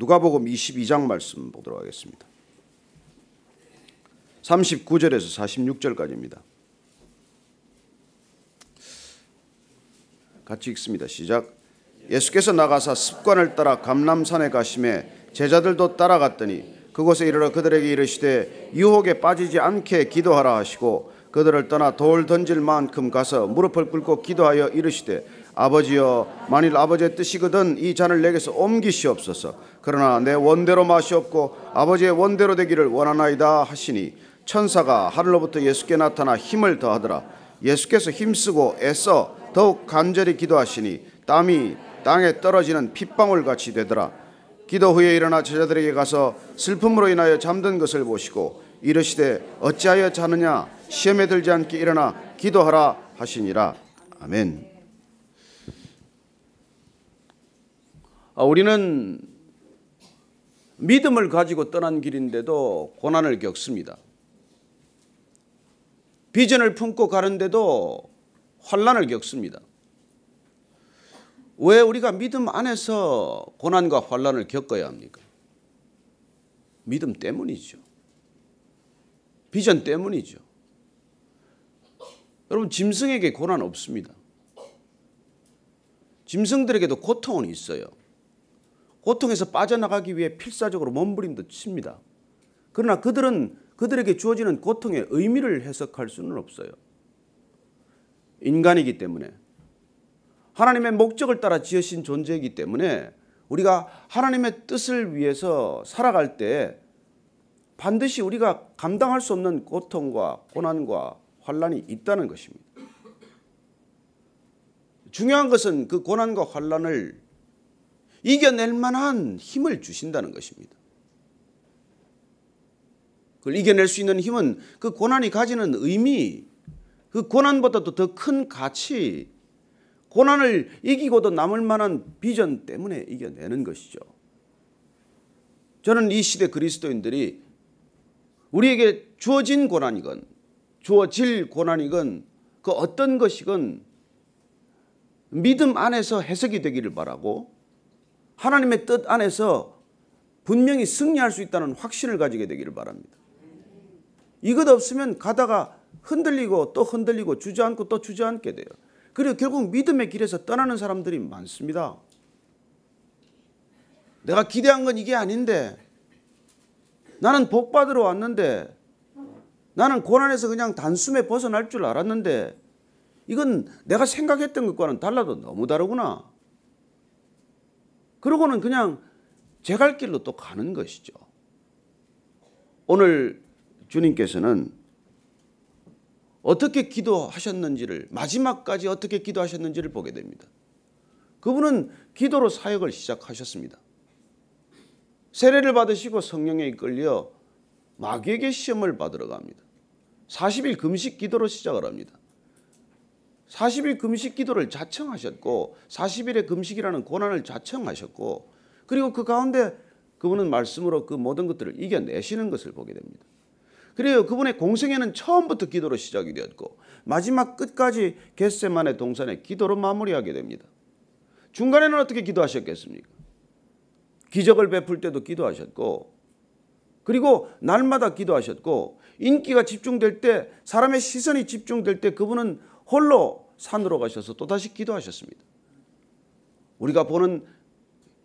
누가복음 22장 말씀 보도록 하겠습니다. 39절에서 46절까지입니다. 같이 읽습니다. 시작. 예수께서 나가사 습관을 따라 감람산에 가심에 제자들도 따라갔더니 그곳에 이르러 그들에게 이르시되 유혹에 빠지지 않게 기도하라 하시고 그들을 떠나 돌 던질 만큼 가서 무릎을 꿇고 기도하여 이르시되 아버지여, 만일 아버지의 뜻이거든 이 잔을 내게서 옮기시옵소서. 그러나 내 원대로 마시옵고 아버지의 원대로 되기를 원하나이다 하시니 천사가 하늘로부터 예수께 나타나 힘을 더하더라. 예수께서 힘쓰고 애써 더욱 간절히 기도하시니 땀이 땅에 떨어지는 핏방울같이 되더라. 기도 후에 일어나 제자들에게 가서 슬픔으로 인하여 잠든 것을 보시고 이르시되 어찌하여 자느냐, 시험에 들지 않게 일어나 기도하라 하시니라. 아멘. 우리는 믿음을 가지고 떠난 길인데도 고난을 겪습니다. 비전을 품고 가는데도 환난을 겪습니다. 왜 우리가 믿음 안에서 고난과 환난을 겪어야 합니까? 믿음 때문이죠. 비전 때문이죠. 여러분, 짐승에게 고난 없습니다. 짐승들에게도 고통은 있어요. 고통에서 빠져나가기 위해 필사적으로 몸부림도 칩니다. 그러나 그들에게 주어지는 고통의 의미를 해석할 수는 없어요. 인간이기 때문에, 하나님의 목적을 따라 지으신 존재이기 때문에 우리가 하나님의 뜻을 위해서 살아갈 때 반드시 우리가 감당할 수 없는 고통과 고난과 환난이 있다는 것입니다. 중요한 것은 그 고난과 환난을 이겨낼 만한 힘을 주신다는 것입니다. 그걸 이겨낼 수 있는 힘은 그 고난이 가지는 의미, 그 고난보다도 더 큰 가치, 고난을 이기고도 남을 만한 비전 때문에 이겨내는 것이죠. 저는 이 시대 그리스도인들이 우리에게 주어진 고난이건 주어질 고난이건 그 어떤 것이건 믿음 안에서 해석이 되기를 바라고 하나님의 뜻 안에서 분명히 승리할 수 있다는 확신을 가지게 되기를 바랍니다. 이것 없으면 가다가 흔들리고 또 흔들리고 주저앉고 또 주저앉게 돼요. 그리고 결국 믿음의 길에서 떠나는 사람들이 많습니다. 내가 기대한 건 이게 아닌데, 나는 복 받으러 왔는데, 나는 고난에서 그냥 단숨에 벗어날 줄 알았는데 이건 내가 생각했던 것과는 달라도 너무 다르구나. 그러고는 그냥 제 갈 길로 또 가는 것이죠. 오늘 주님께서는 어떻게 기도하셨는지를, 마지막까지 어떻게 기도하셨는지를 보게 됩니다. 그분은 기도로 사역을 시작하셨습니다. 세례를 받으시고 성령에 이끌려 마귀에게 시험을 받으러 갑니다. 40일 금식 기도로 시작을 합니다. 40일 금식 기도를 자청하셨고 40일의 금식이라는 고난을 자청하셨고, 그리고 그 가운데 그분은 말씀으로 그 모든 것들을 이겨내시는 것을 보게 됩니다. 그래요. 그분의 공생애는 처음부터 기도로 시작이 되었고 마지막 끝까지 겟세마네 동산의 기도로 마무리하게 됩니다. 중간에는 어떻게 기도하셨겠습니까? 기적을 베풀 때도 기도하셨고, 그리고 날마다 기도하셨고, 인기가 집중될 때, 사람의 시선이 집중될 때 그분은 홀로 산으로 가셔서 또다시 기도하셨습니다. 우리가 보는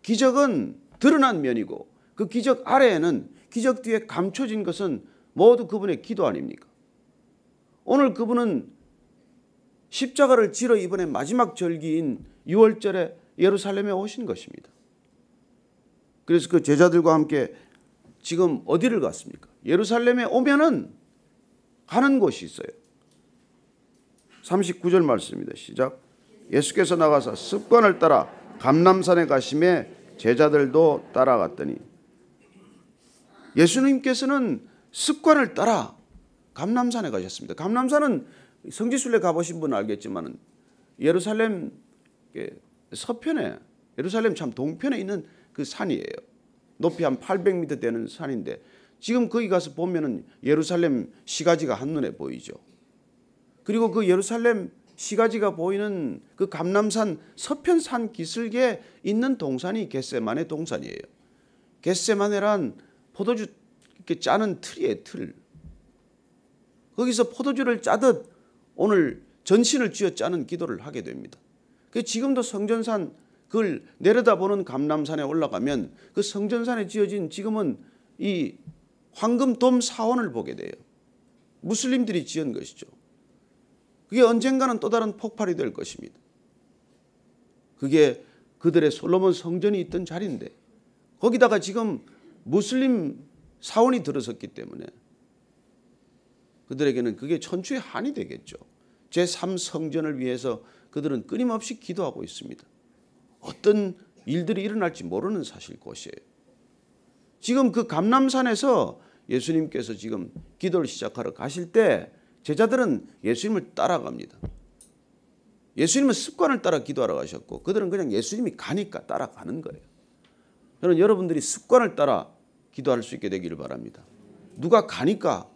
기적은 드러난 면이고 그 기적 아래에는, 기적 뒤에 감춰진 것은 모두 그분의 기도 아닙니까? 오늘 그분은 십자가를 지러 이번에 마지막 절기인 6월절에 예루살렘에 오신 것입니다. 그래서 그 제자들과 함께 지금 어디를 갔습니까? 예루살렘에 오면은 가는 곳이 있어요. 39절 말씀입니다. 시작. 예수께서 나가서 습관을 따라 감람산에 가심에 제자들도 따라갔더니, 예수님께서는 습관을 따라 감람산에 가셨습니다. 감람산은 성지순례 가보신 분은 알겠지만 예루살렘 서편에, 예루살렘 참 동편에 있는 그 산이에요. 높이 한 800m 되는 산인데 지금 거기 가서 보면은 예루살렘 시가지가 한눈에 보이죠. 그리고 그 예루살렘 시가지가 보이는 그 감람산 서편산 기슭에 있는 동산이 겟세마네 동산이에요. 겟세마네란 포도주 이렇게 짜는 틀이에요, 틀. 거기서 포도주를 짜듯 오늘 전신을 쥐어 짜는 기도를 하게 됩니다. 지금도 성전산 그걸 내려다보는 감람산에 올라가면 그 성전산에 지어진 지금은 이 황금돔 사원을 보게 돼요. 무슬림들이 지은 것이죠. 그게 언젠가는 또 다른 폭발이 될 것입니다. 그게 그들의 솔로몬 성전이 있던 자리인데 거기다가 지금 무슬림 사원이 들어섰기 때문에 그들에게는 그게 천추의 한이 되겠죠. 제3성전을 위해서 그들은 끊임없이 기도하고 있습니다. 어떤 일들이 일어날지 모르는 사실 곳이에요. 지금 그 감람산에서 예수님께서 지금 기도를 시작하러 가실 때 제자들은 예수님을 따라갑니다. 예수님은 습관을 따라 기도하러 가셨고 그들은 그냥 예수님이 가니까 따라가는 거예요. 저는 여러분들이 습관을 따라 기도할 수 있게 되기를 바랍니다. 누가 가니까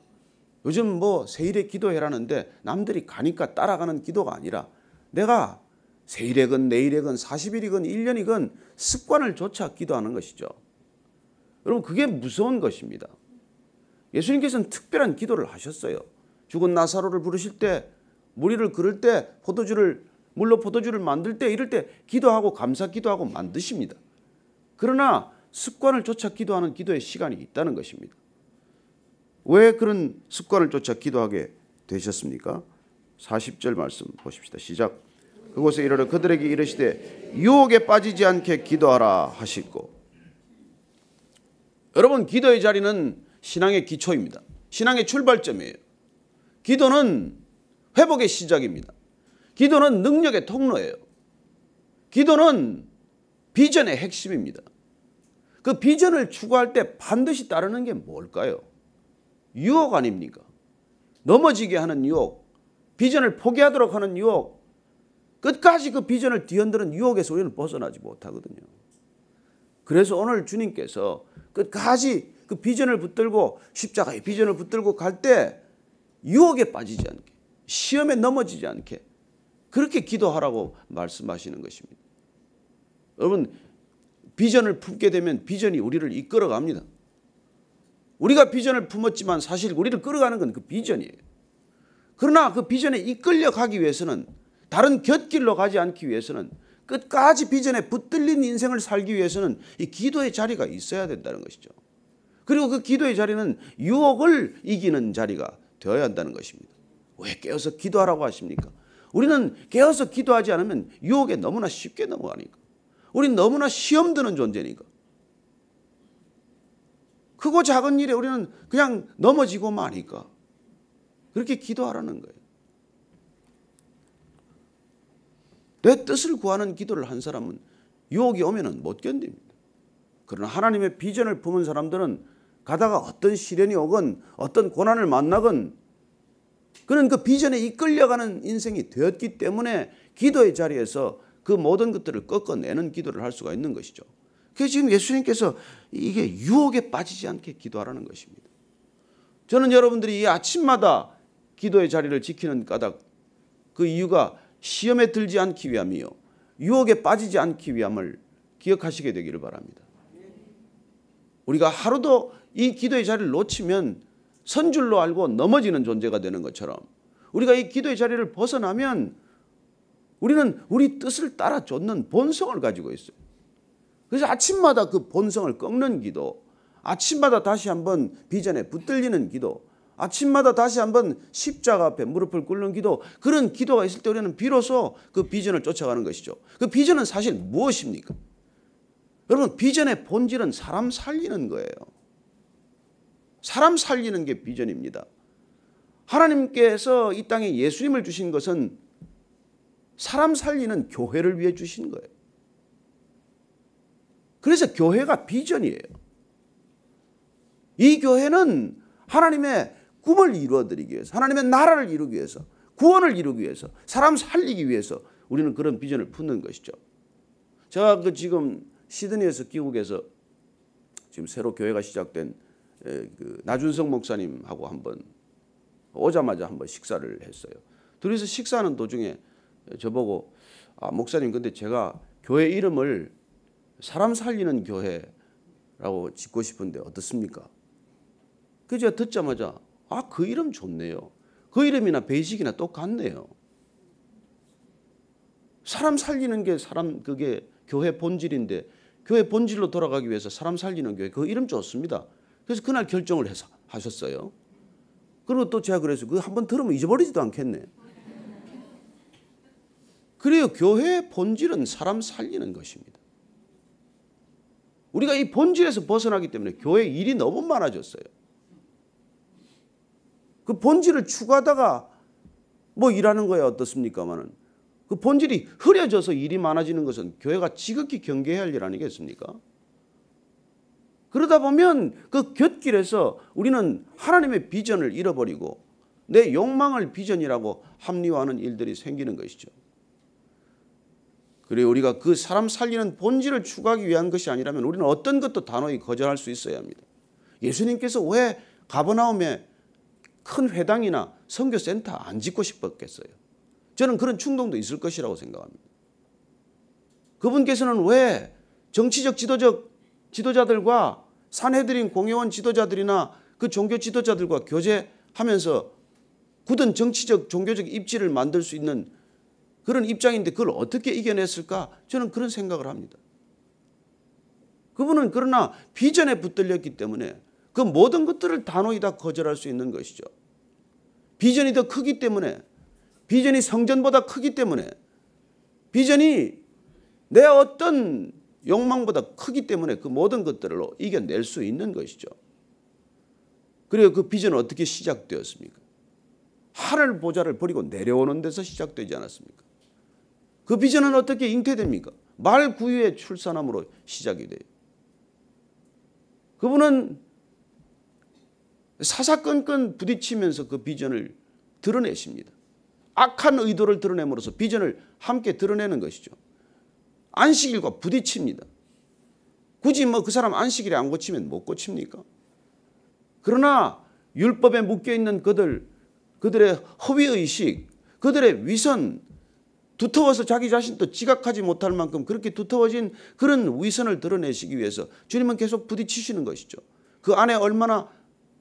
요즘 뭐 세일에 기도해라는데 남들이 가니까 따라가는 기도가 아니라 내가 세일이건 내일이건 40일이건 1년이건 습관을 좇아 기도하는 것이죠. 여러분 그게 무서운 것입니다. 예수님께서는 특별한 기도를 하셨어요. 죽은 나사로를 부르실 때 무리를 그럴 때 물로 포도주를 만들 때 이럴 때 기도하고 감사 기도하고 만드십니다. 그러나 습관을 좇아 기도하는 기도의 시간이 있다는 것입니다. 왜 그런 습관을 쫓아 기도하게 되셨습니까? 40절 말씀 보십시다. 시작. 그곳에 이르러 그들에게 이르시되 유혹에 빠지지 않게 기도하라 하시고. 여러분 기도의 자리는 신앙의 기초입니다. 신앙의 출발점이에요. 기도는 회복의 시작입니다. 기도는 능력의 통로예요. 기도는 비전의 핵심입니다. 그 비전을 추구할 때 반드시 따르는 게 뭘까요? 유혹 아닙니까? 넘어지게 하는 유혹, 비전을 포기하도록 하는 유혹, 끝까지 그 비전을 뒤흔드는 유혹에서 우리는 벗어나지 못하거든요. 그래서 오늘 주님께서 끝까지 그 비전을 붙들고 십자가의 비전을 붙들고 갈 때 유혹에 빠지지 않게, 시험에 넘어지지 않게 그렇게 기도하라고 말씀하시는 것입니다. 여러분 비전을 품게 되면 비전이 우리를 이끌어갑니다. 우리가 비전을 품었지만 사실 우리를 끌어가는 건 그 비전이에요. 그러나 그 비전에 이끌려 가기 위해서는 다른 곁길로 가지 않기 위해서는 끝까지 비전에 붙들린 인생을 살기 위해서는 이 기도의 자리가 있어야 된다는 것이죠. 그리고 그 기도의 자리는 유혹을 이기는 자리가 되어야 한다는 것입니다. 왜 깨어서 기도하라고 하십니까? 우리는 깨어서 기도하지 않으면 유혹에 너무나 쉽게 넘어가니까. 우리는 너무나 시험 드는 존재니까. 크고 작은 일에 우리는 그냥 넘어지고 마니까. 그렇게 기도하라는 거예요. 내 뜻을 구하는 기도를 한 사람은 유혹이 오면은 못 견딥니다. 그러나 하나님의 비전을 품은 사람들은 가다가 어떤 시련이 오건 어떤 고난을 만나건 그는 그 비전에 이끌려가는 인생이 되었기 때문에 기도의 자리에서 그 모든 것들을 꺾어내는 기도를 할 수가 있는 것이죠. 그래서 지금 예수님께서 이게 유혹에 빠지지 않게 기도하라는 것입니다. 저는 여러분들이 이 아침마다 기도의 자리를 지키는 까닭 그 이유가 시험에 들지 않기 위함이요 유혹에 빠지지 않기 위함을 기억하시게 되기를 바랍니다. 우리가 하루도 이 기도의 자리를 놓치면 선줄로 알고 넘어지는 존재가 되는 것처럼 우리가 이 기도의 자리를 벗어나면 우리는 우리 뜻을 따라 쫓는 본성을 가지고 있어요. 그래서 아침마다 그 본성을 꺾는 기도, 아침마다 다시 한번 비전에 붙들리는 기도, 아침마다 다시 한번 십자가 앞에 무릎을 꿇는 기도, 그런 기도가 있을 때 우리는 비로소 그 비전을 쫓아가는 것이죠. 그 비전은 사실 무엇입니까? 여러분 비전의 본질은 사람 살리는 거예요. 사람 살리는 게 비전입니다. 하나님께서 이 땅에 예수님을 주신 것은 사람 살리는 교회를 위해 주신 거예요. 그래서 교회가 비전이에요. 이 교회는 하나님의 꿈을 이루어드리기 위해서, 하나님의 나라를 이루기 위해서, 구원을 이루기 위해서, 사람 살리기 위해서 우리는 그런 비전을 품는 것이죠. 제가 지금 시드니에서 귀국해서 지금 새로 교회가 시작된 그 나준성 목사님하고 한번 오자마자 한번 식사를 했어요. 둘이서 식사하는 도중에 저보고 목사님 근데 제가 교회 이름을 사람 살리는 교회 라고 짓고 싶은데 어떻습니까? 그 제가 듣자마자 그 이름 좋네요. 그 이름이나 베이직이나 똑같네요. 사람 살리는 게 그게 교회 본질인데 교회 본질로 돌아가기 위해서 사람 살리는 교회 그 이름 좋습니다. 그래서 그날 결정을 해서 하셨어요. 그리고 또 제가 그래서 그거 한번 들으면 잊어버리지도 않겠네. 그래요. 교회의 본질은 사람 살리는 것입니다. 우리가 이 본질에서 벗어나기 때문에 교회 일이 너무 많아졌어요. 그 본질을 추구하다가 뭐 일하는 거야 어떻습니까마는 그 본질이 흐려져서 일이 많아지는 것은 교회가 지극히 경계해야 할 일 아니겠습니까? 그러다 보면 그 곁길에서 우리는 하나님의 비전을 잃어버리고 내 욕망을 비전이라고 합리화하는 일들이 생기는 것이죠. 그래서 우리가 그 사람 살리는 본질을 추구하기 위한 것이 아니라면 우리는 어떤 것도 단호히 거절할 수 있어야 합니다. 예수님께서 왜 가버나움에 큰 회당이나 선교센터 안 짓고 싶었겠어요? 저는 그런 충동도 있을 것이라고 생각합니다. 그분께서는 왜 정치적 지도자들과 산헤드린 공회원 지도자들이나 그 종교 지도자들과 교제하면서 굳은 정치적 종교적 입지를 만들 수 있는 그런 입장인데 그걸 어떻게 이겨냈을까? 저는 그런 생각을 합니다. 그분은 그러나 비전에 붙들렸기 때문에 그 모든 것들을 단호히 다 거절할 수 있는 것이죠. 비전이 더 크기 때문에 비전이 성전보다 크기 때문에 비전이 내 어떤 욕망보다 크기 때문에 그 모든 것들로 이겨낼 수 있는 것이죠. 그리고 그 비전은 어떻게 시작되었습니까? 하늘 보좌를 버리고 내려오는 데서 시작되지 않았습니까? 그 비전은 어떻게 잉태됩니까? 말 구유의 출산함으로 시작이 돼요. 그분은 사사건건 부딪히면서 그 비전을 드러내십니다. 악한 의도를 드러냄으로써 비전을 함께 드러내는 것이죠. 안식일과 부딪힙니다. 굳이 뭐 그 사람 안식일에 안 고치면 못 고칩니까? 그러나 율법에 묶여있는 그들의 허위의식, 그들의 위선, 두터워서 자기 자신도 지각하지 못할 만큼 그렇게 두터워진 그런 위선을 드러내시기 위해서 주님은 계속 부딪히시는 것이죠. 그 안에 얼마나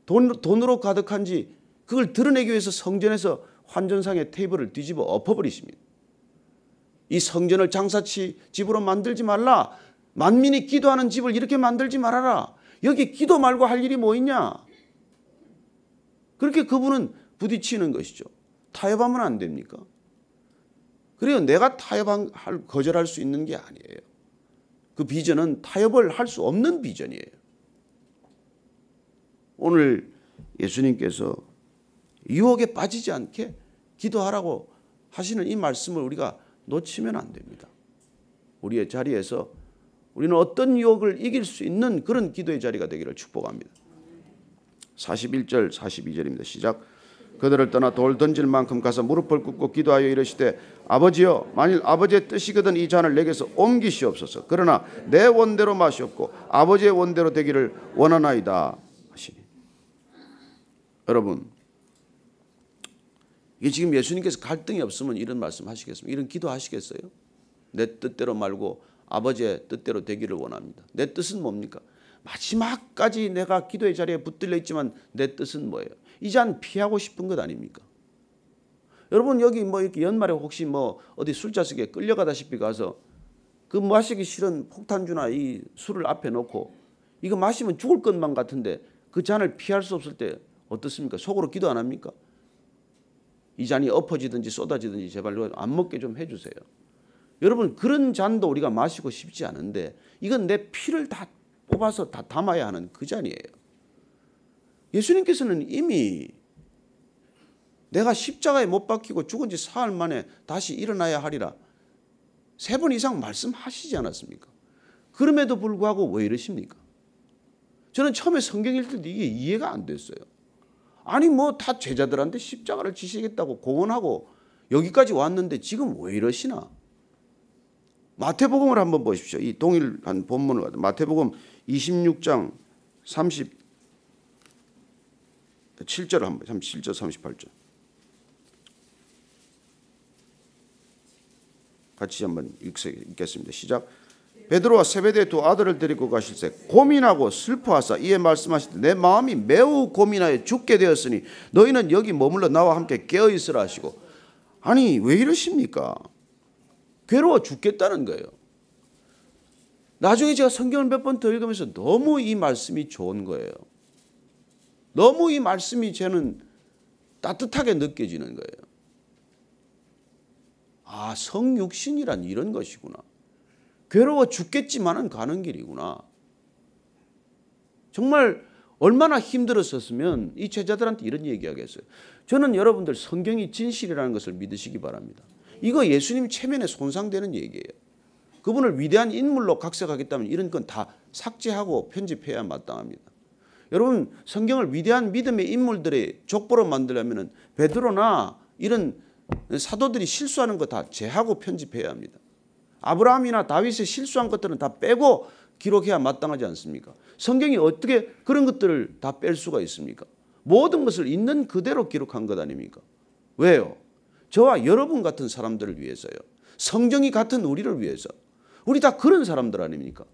돈으로 가득한지 그걸 드러내기 위해서 성전에서 환전상의 테이블을 뒤집어 엎어버리십니다. 이 성전을 장사치 집으로 만들지 말라. 만민이 기도하는 집을 이렇게 만들지 말아라. 여기 기도 말고 할 일이 뭐 있냐. 그렇게 그분은 부딪히는 것이죠. 타협하면 안 됩니까? 그래요. 내가 거절할 수 있는 게 아니에요. 그 비전은 타협을 할 수 없는 비전이에요. 오늘 예수님께서 유혹에 빠지지 않게 기도하라고 하시는 이 말씀을 우리가 놓치면 안 됩니다. 우리의 자리에서 우리는 어떤 유혹을 이길 수 있는 그런 기도의 자리가 되기를 축복합니다. 41절 42절입니다. 시작. 그들을 떠나 돌 던질 만큼 가서 무릎을 꿇고 기도하여 이르시되 아버지여 만일 아버지의 뜻이거든 이 잔을 내게서 옮기시옵소서. 그러나 내 원대로 마시옵고 아버지의 원대로 되기를 원하나이다 하시니. 여러분 이게 지금 예수님께서 갈등이 없으면 이런 말씀 하시겠습니까? 이런 기도 하시겠어요? 내 뜻대로 말고 아버지의 뜻대로 되기를 원합니다. 내 뜻은 뭡니까? 마지막까지 내가 기도의 자리에 붙들려 있지만 내 뜻은 뭐예요? 이 잔 피하고 싶은 것 아닙니까? 여러분 여기 뭐 이렇게 연말에 혹시 뭐 어디 술자석에 끌려가다시피 가서 그 마시기 싫은 폭탄주나 이 술을 앞에 놓고 이거 마시면 죽을 것만 같은데 그 잔을 피할 수 없을 때 어떻습니까? 속으로 기도 안 합니까? 이 잔이 엎어지든지 쏟아지든지 제발 안 먹게 좀 해주세요. 여러분 그런 잔도 우리가 마시고 싶지 않은데 이건 내 피를 다 뽑아서 다 담아야 하는 그 잔이에요. 예수님께서는 이미 내가 십자가에 못 박히고 죽은 지 사흘 만에 다시 일어나야 하리라 3번 이상 말씀하시지 않았습니까? 그럼에도 불구하고 왜 이러십니까? 저는 처음에 성경 읽을 때 이게 이해가 안 됐어요. 아니 뭐 다 제자들한테 십자가를 지시겠다고 공언하고 여기까지 왔는데 지금 왜 이러시나? 마태복음을 한번 보십시오. 이 동일한 본문을 가지고 마태복음 26장 37절 한번 37절 38절 같이 한번 읽겠습니다. 시작. 베드로와 세베대의 두 아들을 데리고 가실새 고민하고 슬퍼하사 이에 말씀하시되 내 마음이 매우 고민하여 죽게 되었으니 너희는 여기 머물러 나와 함께 깨어 있으라 하시고. 아니 왜 이러십니까? 괴로워 죽겠다는 거예요. 나중에 제가 성경을 몇 번 더 읽으면서 너무 이 말씀이 좋은 거예요. 너무 이 말씀이 저는 따뜻하게 느껴지는 거예요. 아, 성육신이란 이런 것이구나. 괴로워 죽겠지만은 가는 길이구나. 정말 얼마나 힘들었었으면 이 제자들한테 이런 얘기하겠어요. 저는 여러분들 성경이 진실이라는 것을 믿으시기 바랍니다. 이거 예수님 체면에 손상되는 얘기예요. 그분을 위대한 인물로 각색하겠다면 이런 건 다 삭제하고 편집해야 마땅합니다. 여러분 성경을 위대한 믿음의 인물들의 족보로 만들려면 베드로나 이런 사도들이 실수하는 거 다 제하고 편집해야 합니다. 아브라함이나 다윗의 실수한 것들은 다 빼고 기록해야 마땅하지 않습니까? 성경이 어떻게 그런 것들을 다 뺄 수가 있습니까? 모든 것을 있는 그대로 기록한 것 아닙니까? 왜요? 저와 여러분 같은 사람들을 위해서요. 성경이 같은 우리를 위해서. 우리 다 그런 사람들 아닙니까?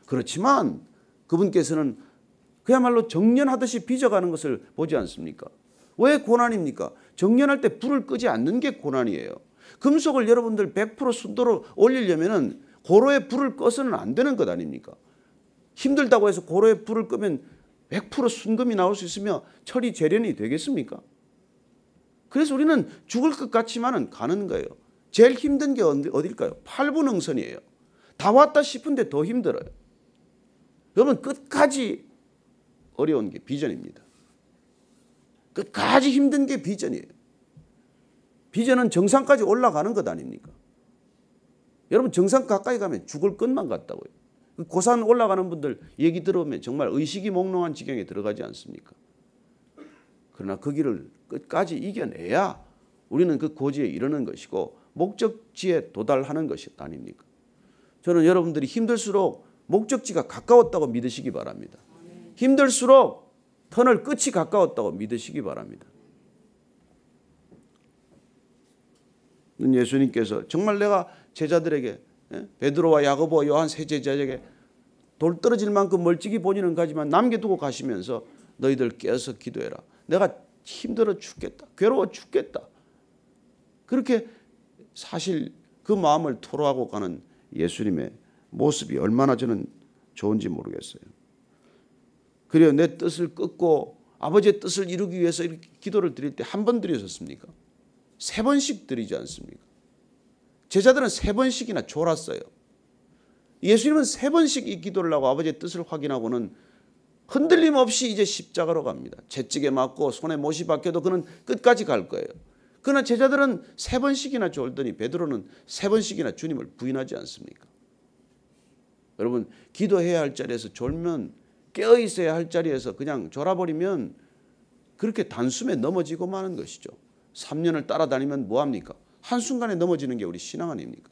그렇지만 그분께서는 그야말로 정년하듯이 빚어가는 것을 보지 않습니까? 왜 고난입니까? 정년할 때 불을 끄지 않는 게 고난이에요. 금속을 여러분들 100% 순도로 올리려면 고로에 불을 꺼서는 안 되는 것 아닙니까? 힘들다고 해서 고로에 불을 끄면 100% 순금이 나올 수 있으며 철이 재련이 되겠습니까? 그래서 우리는 죽을 것 같지만은 가는 거예요. 제일 힘든 게 어딜까요? 8분응선이에요. 다 왔다 싶은데 더 힘들어요. 여러분 끝까지 어려운 게 비전입니다. 끝까지 힘든 게 비전이에요. 비전은 정상까지 올라가는 것 아닙니까? 여러분 정상 가까이 가면 죽을 것만 같다고요. 고산 올라가는 분들 얘기 들어보면 정말 의식이 몽롱한 지경에 들어가지 않습니까? 그러나 그 길을 끝까지 이겨내야 우리는 그 고지에 이르는 것이고 목적지에 도달하는 것이 아닙니까? 저는 여러분들이 힘들수록 목적지가 가까웠다고 믿으시기 바랍니다. 힘들수록 터널 끝이 가까웠다고 믿으시기 바랍니다. 예수님께서 정말 내가 제자들에게 베드로와 야고보 요한 세 제자에게 돌 떨어질 만큼 멀찍이 본인은 가지만 남겨두고 가시면서 너희들 깨어서 기도해라. 내가 힘들어 죽겠다. 괴로워 죽겠다. 그렇게 사실 그 마음을 토로하고 가는 예수님의 모습이 얼마나 저는 좋은지 모르겠어요. 그래요. 내 뜻을 꺾고 아버지의 뜻을 이루기 위해서 이렇게 기도를 드릴 때 한 번 드리셨습니까? 3번씩 드리지 않습니까? 제자들은 3번씩이나 졸았어요. 예수님은 3번씩 이 기도를 하고 아버지의 뜻을 확인하고는 흔들림 없이 이제 십자가로 갑니다. 채찍에 맞고 손에 못이 박혀도 그는 끝까지 갈 거예요. 그러나 제자들은 3번씩이나 졸더니 베드로는 3번씩이나 주님을 부인하지 않습니까? 여러분 기도해야 할 자리에서 졸면 깨어 있어야 할 자리에서 그냥 졸아버리면 그렇게 단숨에 넘어지고 마는 것이죠. 3년을 따라다니면 뭐합니까? 한순간에 넘어지는 게 우리 신앙 아닙니까?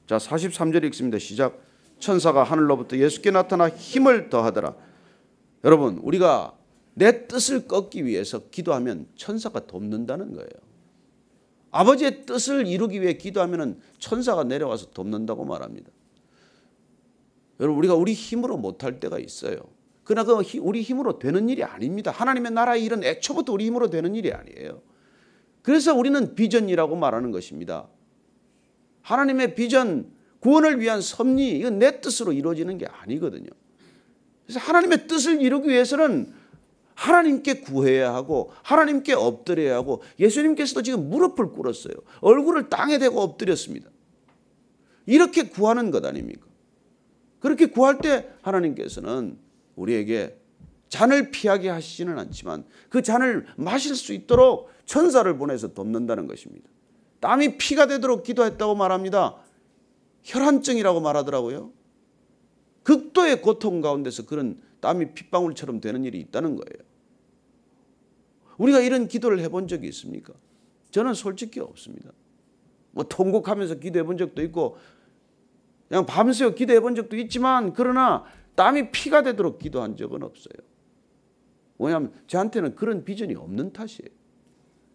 자 43절 읽습니다. 시작. 천사가 하늘로부터 예수께 나타나 힘을 더하더라. 여러분 우리가 내 뜻을 꺾기 위해서 기도하면 천사가 돕는다는 거예요. 아버지의 뜻을 이루기 위해 기도하면 천사가 내려와서 돕는다고 말합니다. 여러분 우리가 우리 힘으로 못할 때가 있어요. 그러나 그 우리 힘으로 되는 일이 아닙니다. 하나님의 나라의 일은 애초부터 우리 힘으로 되는 일이 아니에요. 그래서 우리는 비전이라고 말하는 것입니다. 하나님의 비전, 구원을 위한 섭리, 이건 내 뜻으로 이루어지는 게 아니거든요. 그래서 하나님의 뜻을 이루기 위해서는 하나님께 구해야 하고 하나님께 엎드려야 하고 예수님께서도 지금 무릎을 꿇었어요. 얼굴을 땅에 대고 엎드렸습니다. 이렇게 구하는 것 아닙니까? 그렇게 구할 때 하나님께서는 우리에게 잔을 피하게 하시지는 않지만 그 잔을 마실 수 있도록 천사를 보내서 돕는다는 것입니다. 땀이 피가 되도록 기도했다고 말합니다. 혈한증이라고 말하더라고요. 극도의 고통 가운데서 그런 땀이 핏방울처럼 되는 일이 있다는 거예요. 우리가 이런 기도를 해본 적이 있습니까? 저는 솔직히 없습니다. 뭐 통곡하면서 기도해 본 적도 있고 그냥 밤새워 기도해 본 적도 있지만 그러나 땀이 피가 되도록 기도한 적은 없어요. 왜냐하면 저한테는 그런 비전이 없는 탓이에요.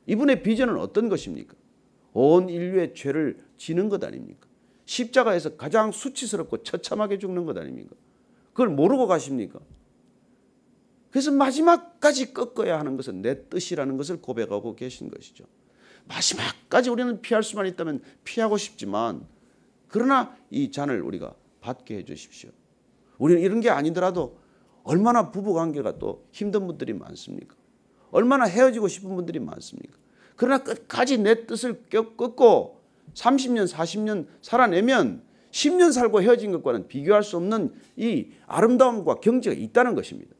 이분의 비전은 어떤 것입니까? 온 인류의 죄를 지는 것 아닙니까? 십자가에서 가장 수치스럽고 처참하게 죽는 것 아닙니까? 그걸 모르고 가십니까? 그래서 마지막까지 꺾어야 하는 것은 내 뜻이라는 것을 고백하고 계신 것이죠. 마지막까지 우리는 피할 수만 있다면 피하고 싶지만 그러나 이 잔을 우리가 받게 해 주십시오. 우리는 이런 게 아니더라도 얼마나 부부관계가 또 힘든 분들이 많습니까? 얼마나 헤어지고 싶은 분들이 많습니까? 그러나 끝까지 내 뜻을 꺾고 30년 40년 살아내면 10년 살고 헤어진 것과는 비교할 수 없는 이 아름다움과 경지가 있다는 것입니다.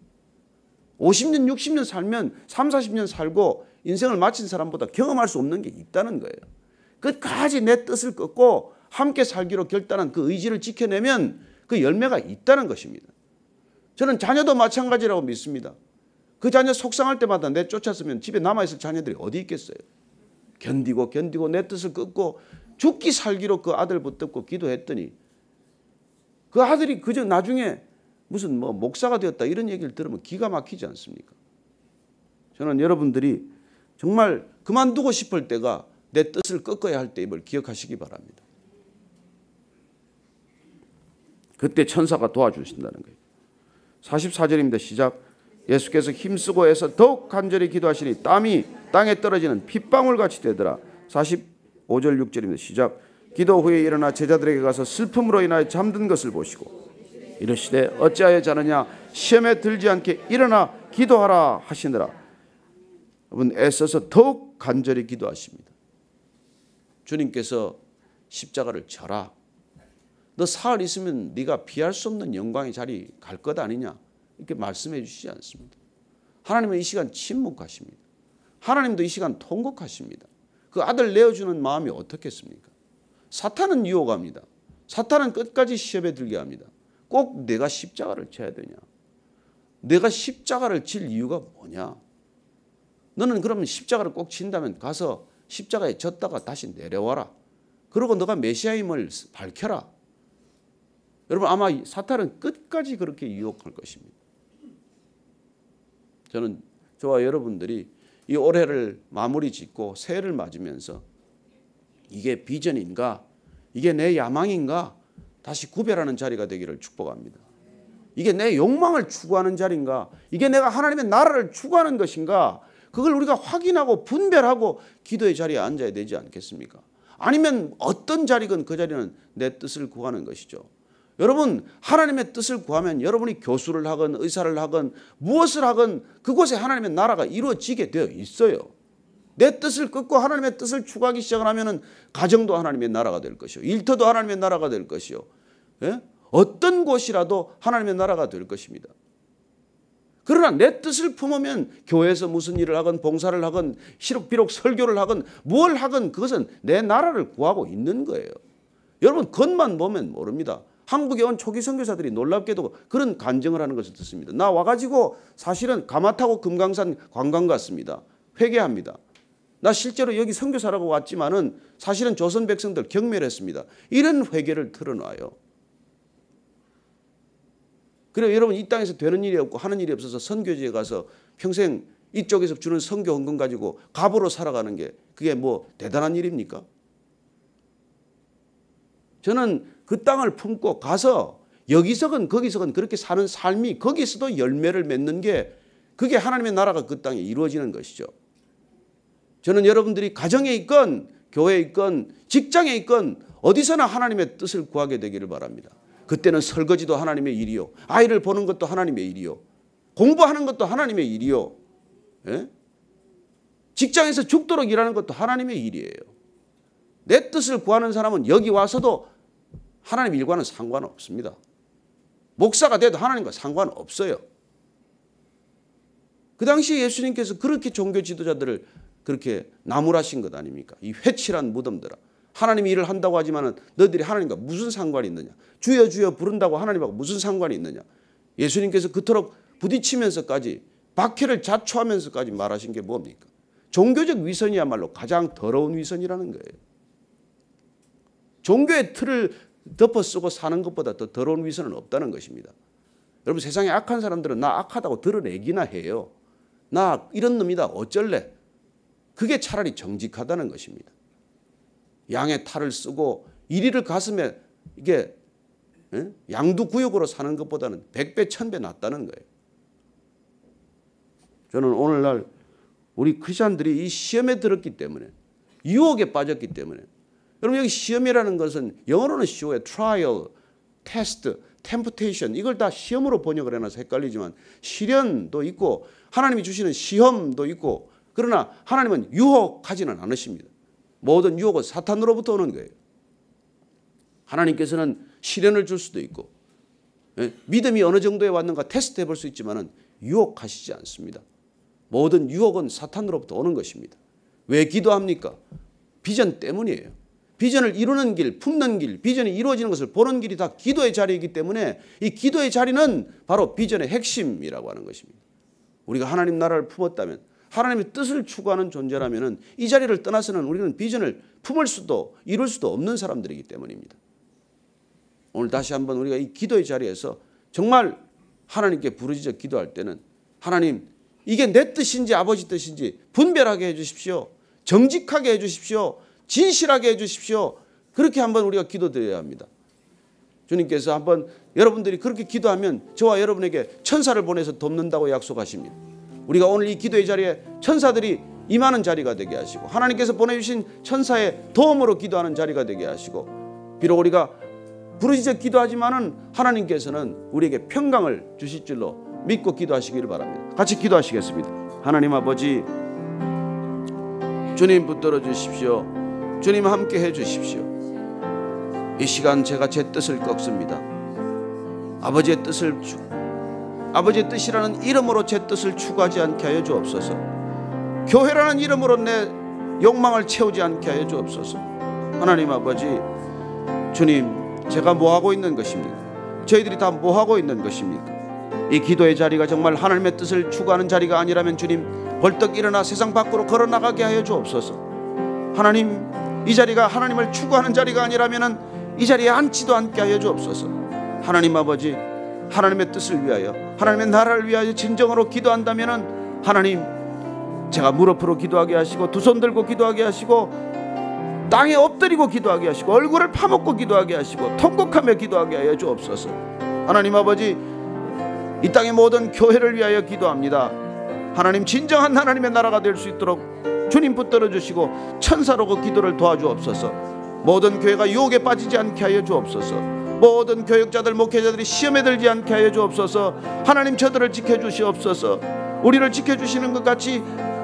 50년 60년 살면 3, 40년 살고 인생을 마친 사람보다 경험할 수 없는 게 있다는 거예요. 끝까지 내 뜻을 꺾고 함께 살기로 결단한 그 의지를 지켜내면 그 열매가 있다는 것입니다. 저는 자녀도 마찬가지라고 믿습니다. 그 자녀 속상할 때마다 내쫓았으면 집에 남아있을 자녀들이 어디 있겠어요. 견디고 내 뜻을 꺾고 죽기 살기로 그 아들 붙잡고 기도했더니 그 아들이 그저 나중에 무슨 뭐 목사가 되었다 이런 얘기를 들으면 기가 막히지 않습니까? 저는 여러분들이 정말 그만두고 싶을 때가 내 뜻을 꺾어야 할 때임을 기억하시기 바랍니다. 그때 천사가 도와주신다는 거예요. 44절입니다. 시작. 예수께서 힘쓰고 애써 더욱 간절히 기도하시니 땀이 땅에 떨어지는 핏방울같이 되더라. 45절 6절입니다. 시작. 기도 후에 일어나 제자들에게 가서 슬픔으로 인하여 잠든 것을 보시고 이르시되 어찌하여 자느냐 시험에 들지 않게 일어나 기도하라 하시느라. 여러분 애써서 더욱 간절히 기도하십니다. 주님께서 십자가를 져라. 너 사흘 있으면 네가 피할 수 없는 영광의 자리 갈 것 아니냐 이렇게 말씀해 주시지 않습니다. 하나님은 이 시간 침묵하십니다. 하나님도 이 시간 통곡하십니다. 그 아들 내어주는 마음이 어떻겠습니까? 사탄은 유혹합니다. 사탄은 끝까지 시험에 들게 합니다. 꼭 내가 십자가를 져야 되냐? 내가 십자가를 질 이유가 뭐냐? 너는 그러면 십자가를 꼭 진다면 가서 십자가에 졌다가 다시 내려와라. 그리고 너가 메시아임을 밝혀라. 여러분 아마 사탄은 끝까지 그렇게 유혹할 것입니다. 저는 저와 여러분들이 이 올해를 마무리 짓고 새해를 맞으면서 이게 비전인가? 이게 내 야망인가? 다시 구별하는 자리가 되기를 축복합니다. 이게 내 욕망을 추구하는 자리인가? 이게 내가 하나님의 나라를 추구하는 것인가? 그걸 우리가 확인하고 분별하고 기도의 자리에 앉아야 되지 않겠습니까? 아니면 어떤 자리건 그 자리는 내 뜻을 구하는 것이죠. 여러분 하나님의 뜻을 구하면 여러분이 교수를 하건 의사를 하건 무엇을 하건 그곳에 하나님의 나라가 이루어지게 되어 있어요. 내 뜻을 꺾고 하나님의 뜻을 추구하기 시작하면 가정도 하나님의 나라가 될 것이요. 일터도 하나님의 나라가 될 것이요. 예? 어떤 곳이라도 하나님의 나라가 될 것입니다. 그러나 내 뜻을 품으면 교회에서 무슨 일을 하건 봉사를 하건 비록 설교를 하건 뭘 하건 그것은 내 나라를 구하고 있는 거예요. 여러분 겉만 보면 모릅니다. 한국에 온 초기 선교사들이 놀랍게도 그런 간증을 하는 것을 듣습니다. 나 와가지고 사실은 가마 타고 금강산 관광 갔습니다. 회개합니다. 나 실제로 여기 선교사라고 왔지만은 사실은 조선 백성들 경멸했습니다. 이런 회개를 털어놔요. 그래서 여러분 이 땅에서 되는 일이 없고 하는 일이 없어서 선교지에 가서 평생 이쪽에서 주는 선교 헌금 가지고 갑으로 살아가는 게 그게 뭐 대단한 일입니까? 저는 그 땅을 품고 가서 여기서건 거기서건 그렇게 사는 삶이 거기서도 열매를 맺는 게 그게 하나님의 나라가 그 땅에 이루어지는 것이죠. 저는 여러분들이 가정에 있건 교회에 있건 직장에 있건 어디서나 하나님의 뜻을 구하게 되기를 바랍니다. 그때는 설거지도 하나님의 일이요. 아이를 보는 것도 하나님의 일이요. 공부하는 것도 하나님의 일이요. 예? 직장에서 죽도록 일하는 것도 하나님의 일이에요. 내 뜻을 구하는 사람은 여기 와서도 하나님 일과는 상관없습니다. 목사가 돼도 하나님과 상관없어요. 그 당시에 예수님께서 그렇게 종교 지도자들을 그렇게 나무라신 것 아닙니까? 이 회칠한 무덤들아. 하나님이 일을 한다고 하지만 너희들이 하나님과 무슨 상관이 있느냐? 주여 주여 부른다고 하나님하고 무슨 상관이 있느냐? 예수님께서 그토록 부딪히면서까지 박해를 자초하면서까지 말하신 게 뭡니까? 종교적 위선이야말로 가장 더러운 위선이라는 거예요. 종교의 틀을 덮어 쓰고 사는 것보다 더 더러운 위선은 없다는 것입니다. 여러분 세상에 악한 사람들은 나 악하다고 드러내기나 해요. 나 이런 놈이다 어쩔래? 그게 차라리 정직하다는 것입니다. 양의 탈을 쓰고 이리를 가슴에 이게 양두구역으로 사는 것보다는 100배 1000배 낫다는 거예요. 저는 오늘날 우리 크리스천들이 이 시험에 들었기 때문에, 유혹에 빠졌기 때문에, 여러분 여기 시험이라는 것은 영어로는 쉬워요. trial, test, temptation, 이걸 다 시험으로 번역을 해놔서 헷갈리지만 시련도 있고 하나님이 주시는 시험도 있고, 그러나 하나님은 유혹하지는 않으십니다. 모든 유혹은 사탄으로부터 오는 거예요. 하나님께서는 시련을 줄 수도 있고 믿음이 어느 정도에 왔는가 테스트해 볼 수 있지만 유혹하시지 않습니다. 모든 유혹은 사탄으로부터 오는 것입니다. 왜 기도합니까? 비전 때문이에요. 비전을 이루는 길, 품는 길, 비전이 이루어지는 것을 보는 길이 다 기도의 자리이기 때문에 이 기도의 자리는 바로 비전의 핵심이라고 하는 것입니다. 우리가 하나님 나라를 품었다면, 하나님의 뜻을 추구하는 존재라면 이 자리를 떠나서는 우리는 비전을 품을 수도 이룰 수도 없는 사람들이기 때문입니다. 오늘 다시 한번 우리가 이 기도의 자리에서 정말 하나님께 부르짖어 기도할 때는, 하나님 이게 내 뜻인지 아버지 뜻인지 분별하게 해 주십시오. 정직하게 해 주십시오. 진실하게 해 주십시오. 그렇게 한번 우리가 기도드려야 합니다. 주님께서 한번 여러분들이 그렇게 기도하면 저와 여러분에게 천사를 보내서 돕는다고 약속하십니다. 우리가 오늘 이 기도의 자리에 천사들이 임하는 자리가 되게 하시고, 하나님께서 보내주신 천사의 도움으로 기도하는 자리가 되게 하시고, 비록 우리가 부르짖어 기도하지만은 하나님께서는 우리에게 평강을 주실 줄로 믿고 기도하시기를 바랍니다. 같이 기도하시겠습니다. 하나님 아버지, 주님 붙들어 주십시오. 주님 함께 해 주십시오. 이 시간 제가 제 뜻을 꺾습니다. 아버지의 뜻이라는 이름으로 제 뜻을 추구하지 않게 하여 주옵소서. 교회라는 이름으로 내 욕망을 채우지 않게 하여 주옵소서. 하나님 아버지, 주님, 제가 뭐하고 있는 것입니까? 저희들이 다 뭐하고 있는 것입니까? 이 기도의 자리가 정말 하나님의 뜻을 추구하는 자리가 아니라면 주님, 벌떡 일어나 세상 밖으로 걸어나가게 하여 주옵소서. 하나님, 이 자리가 하나님을 추구하는 자리가 아니라면 이 자리에 앉지도 않게 하여 주옵소서. 하나님 아버지, 하나님의 뜻을 위하여, 하나님의 나라를 위하여 진정으로 기도한다면 하나님, 제가 무릎으로 기도하게 하시고 두 손 들고 기도하게 하시고 땅에 엎드리고 기도하게 하시고 얼굴을 파묻고 기도하게 하시고 통곡하며 기도하게 하여 주옵소서. 하나님 아버지, 이 땅의 모든 교회를 위하여 기도합니다. 하나님, 진정한 하나님의 나라가 될 수 있도록 주님 붙들어 주시고 천사로 그 기도를 도와주옵소서. 모든 교회가 유혹에 빠지지 않게 하여 주옵소서. 모든 교육자들, 목회자들이 시험에 들지 않게 하여 주옵소서. 하나님, 저들을 지켜주시옵소서. 우리를 지켜주시는 것 같이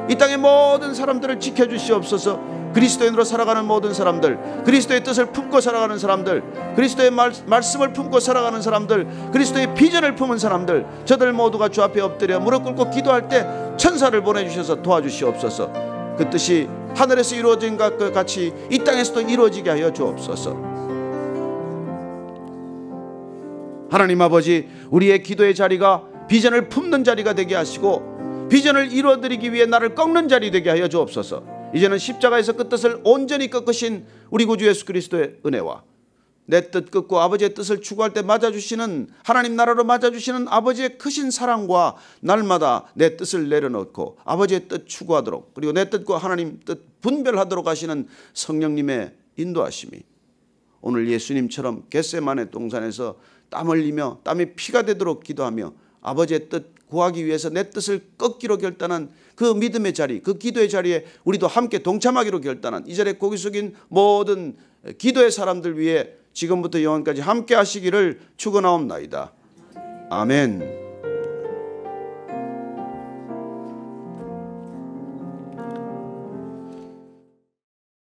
이 땅의 모든 사람들을 지켜주시옵소서. 그리스도인으로 살아가는 모든 사람들, 그리스도의 뜻을 품고 살아가는 사람들, 그리스도의 말씀을 품고 살아가는 사람들, 그리스도의 비전을 품은 사람들, 저들 모두가 주 앞에 엎드려 무릎 꿇고 기도할 때 천사를 보내주셔서 도와주시옵소서. 그 뜻이 하늘에서 이루어진 것 같이 이 땅에서도 이루어지게 하여 주옵소서. 하나님 아버지, 우리의 기도의 자리가 비전을 품는 자리가 되게 하시고 비전을 이루어드리기 위해 나를 꺾는 자리 되게 하여 주옵소서. 이제는 십자가에서 그 뜻을 온전히 꺾으신 우리 구주 예수 그리스도의 은혜와 내 뜻 꺾고 아버지의 뜻을 추구할 때 맞아주시는, 하나님 나라로 맞아주시는 아버지의 크신 사랑과 날마다 내 뜻을 내려놓고 아버지의 뜻 추구하도록, 그리고 내 뜻과 하나님 뜻 분별하도록 하시는 성령님의 인도하심이 오늘 예수님처럼 겟세마네 동산에서 땀 흘리며 땀이 피가 되도록 기도하며 아버지의 뜻 구하기 위해서 내 뜻을 꺾기로 결단한 그 믿음의 자리, 그 기도의 자리에 우리도 함께 동참하기로 결단한 이 자리에 고개 숙인 모든 기도의 사람들 위해 지금부터 영원까지 함께 하시기를 축원하옵나이다. 아멘.